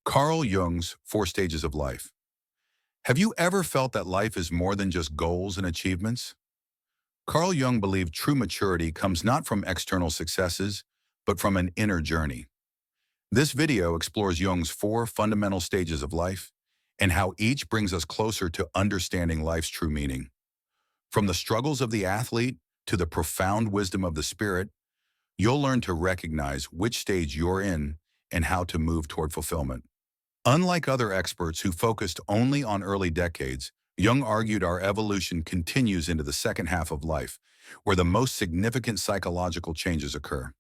Carl Jung's Four Stages of Life. Have you ever felt that life is more than just goals and achievements? Carl Jung believed true maturity comes not from external successes, but from an inner journey. This video explores Jung's four fundamental stages of life and how each brings us closer to understanding life's true meaning. From the struggles of the athlete to the profound wisdom of the spirit, you'll learn to recognize which stage you're in and how to move toward fulfillment. Unlike other experts who focused only on early decades, Jung argued our evolution continues into the second half of life, where the most significant psychological changes occur.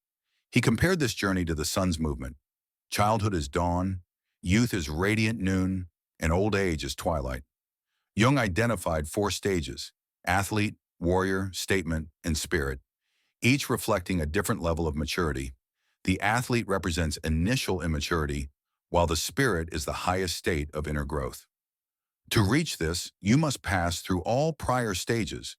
He compared this journey to the sun's movement. Childhood is dawn, youth is radiant noon, and old age is twilight. Jung identified four stages: athlete, warrior, statement, and spirit, each reflecting a different level of maturity. The athlete represents initial immaturity, while the spirit is the highest state of inner growth. To reach this, you must pass through all prior stages.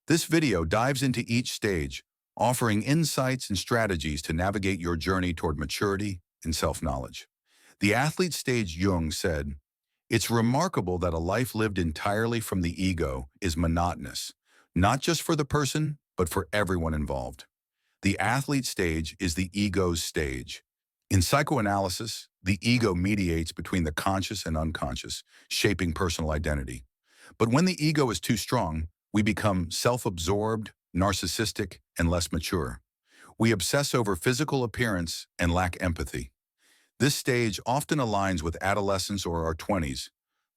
This video dives into each stage, offering insights and strategies to navigate your journey toward maturity and self-knowledge. The athlete stage, Jung said, "It's remarkable that a life lived entirely from the ego is monotonous, not just for the person, but for everyone involved." The athlete stage is the ego's stage. In psychoanalysis, the ego mediates between the conscious and unconscious, shaping personal identity. But when the ego is too strong, we become self-absorbed, narcissistic, and less mature. We obsess over physical appearance and lack empathy. This stage often aligns with adolescence or our 20s,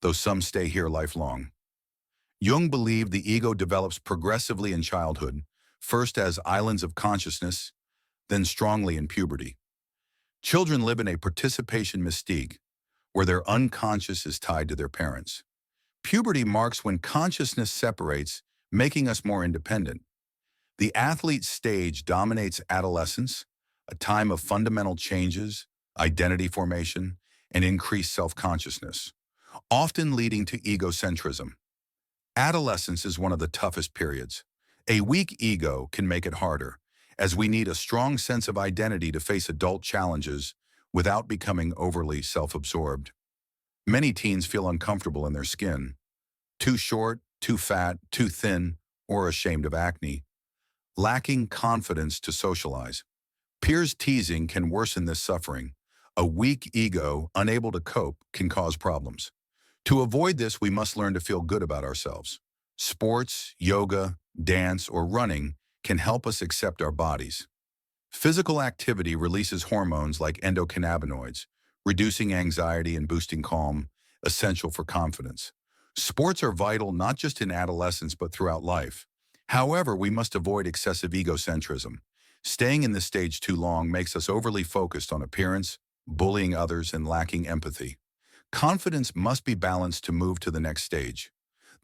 though some stay here lifelong. Jung believed the ego develops progressively in childhood, first as islands of consciousness, then strongly in puberty. Children live in a participation mystique, where their unconscious is tied to their parents. Puberty marks when consciousness separates, making us more independent. The athlete stage dominates adolescence, a time of fundamental changes, identity formation, and increased self-consciousness, often leading to egocentrism. Adolescence is one of the toughest periods. A weak ego can make it harder, as we need a strong sense of identity to face adult challenges without becoming overly self-absorbed. Many teens feel uncomfortable in their skin, too short, too fat, too thin, or ashamed of acne, lacking confidence to socialize. Peers teasing can worsen this suffering. A weak ego, unable to cope, can cause problems. To avoid this, we must learn to feel good about ourselves. Sports, yoga, dance, or running can help us accept our bodies. Physical activity releases hormones like endocannabinoids, reducing anxiety and boosting calm, essential for confidence. Sports are vital not just in adolescence but throughout life. However, we must avoid excessive egocentrism. Staying in this stage too long makes us overly focused on appearance, bullying others, and lacking empathy. Confidence must be balanced to move to the next stage.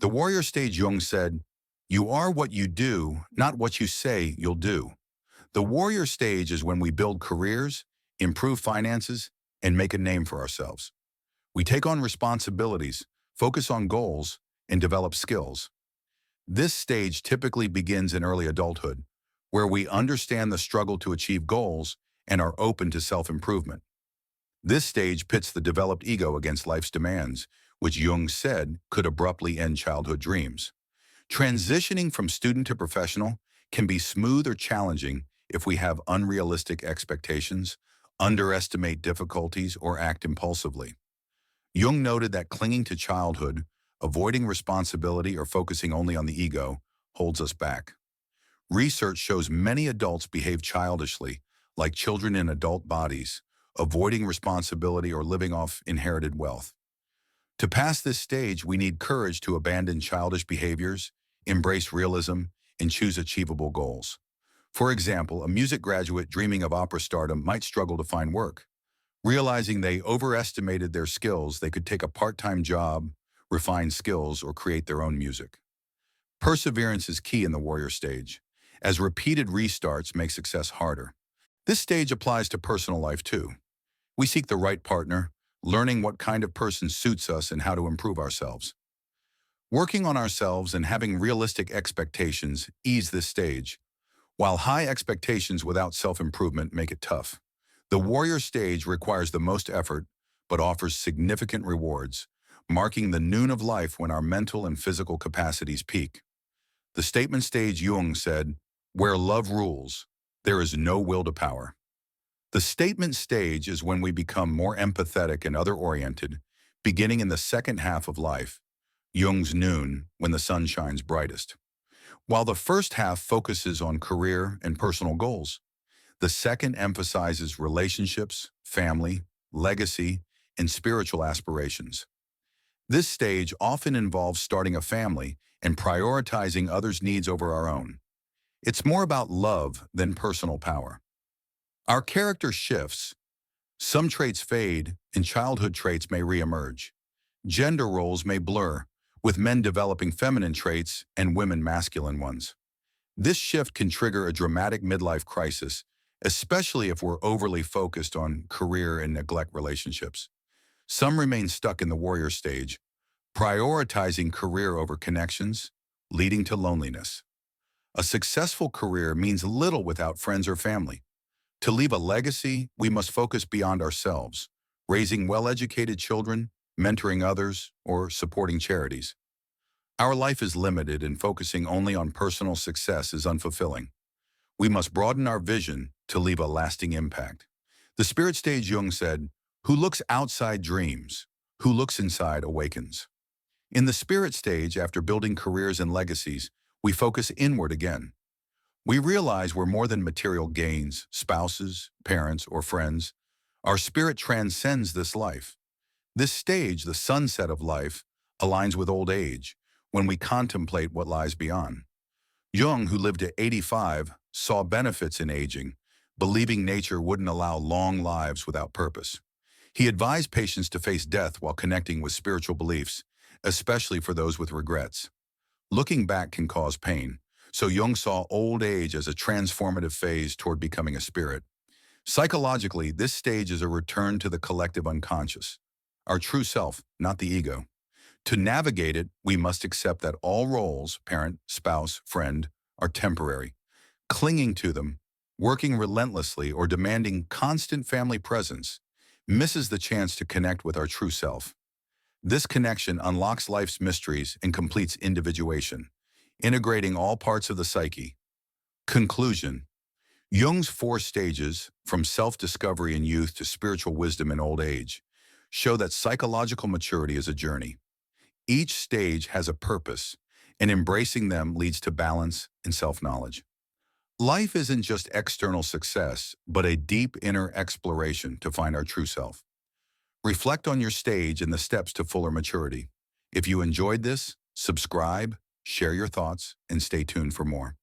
The warrior stage, Jung said, "You are what you do, not what you say you'll do." The warrior stage is when we build careers, improve finances, and make a name for ourselves. We take on responsibilities, focus on goals, and develop skills. This stage typically begins in early adulthood, where we understand the struggle to achieve goals and are open to self-improvement. This stage pits the developed ego against life's demands, which Jung said could abruptly end childhood dreams. Transitioning from student to professional can be smooth or challenging if we have unrealistic expectations, underestimate difficulties, or act impulsively. Jung noted that clinging to childhood, avoiding responsibility, or focusing only on the ego holds us back. Research shows many adults behave childishly, like children in adult bodies, avoiding responsibility or living off inherited wealth. To pass this stage, we need courage to abandon childish behaviors, embrace realism, and choose achievable goals. For example, a music graduate dreaming of opera stardom might struggle to find work. Realizing they overestimated their skills, they could take a part-time job, refine skills, or create their own music. Perseverance is key in the warrior stage, as repeated restarts make success harder. This stage applies to personal life too. We seek the right partner, learning what kind of person suits us and how to improve ourselves. Working on ourselves and having realistic expectations ease this stage, while high expectations without self-improvement make it tough. The warrior stage requires the most effort, but offers significant rewards, marking the noon of life when our mental and physical capacities peak. The statement stage, Jung said, "Where love rules, there is no will to power." The statement stage is when we become more empathetic and other-oriented, beginning in the second half of life, Jung's noon, when the sun shines brightest. While the first half focuses on career and personal goals, the second emphasizes relationships, family, legacy, and spiritual aspirations. This stage often involves starting a family and prioritizing others' needs over our own. It's more about love than personal power. Our character shifts. Some traits fade, and childhood traits may reemerge. Gender roles may blur, with men developing feminine traits and women masculine ones. This shift can trigger a dramatic midlife crisis, especially if we're overly focused on career and neglect relationships. Some remain stuck in the warrior stage, prioritizing career over connections, leading to loneliness. A successful career means little without friends or family. To leave a legacy, we must focus beyond ourselves, raising well-educated children, mentoring others, or supporting charities. Our life is limited, and focusing only on personal success is unfulfilling. We must broaden our vision to leave a lasting impact. The spirit stage, Jung said, "Who looks outside dreams, who looks inside awakens." In the spirit stage, after building careers and legacies, we focus inward again. We realize we're more than material gains, spouses, parents, or friends. Our spirit transcends this life. This stage, the sunset of life, aligns with old age, when we contemplate what lies beyond. Jung, who lived to 85, saw benefits in aging, believing nature wouldn't allow long lives without purpose. He advised patients to face death while connecting with spiritual beliefs, especially for those with regrets. Looking back can cause pain, so Jung saw old age as a transformative phase toward becoming a spirit. Psychologically, this stage is a return to the collective unconscious, our true self, not the ego. To navigate it, we must accept that all roles, parent, spouse, friend, are temporary. Clinging to them, working relentlessly, or demanding constant family presence misses the chance to connect with our true self. This connection unlocks life's mysteries and completes individuation, integrating all parts of the psyche. Conclusion: Jung's 4 stages, from self-discovery in youth to spiritual wisdom in old age, show that psychological maturity is a journey. Each stage has a purpose, and embracing them leads to balance and self-knowledge. Life isn't just external success, but a deep inner exploration to find our true self. Reflect on your stage and the steps to fuller maturity. If you enjoyed this, subscribe, share your thoughts, and stay tuned for more.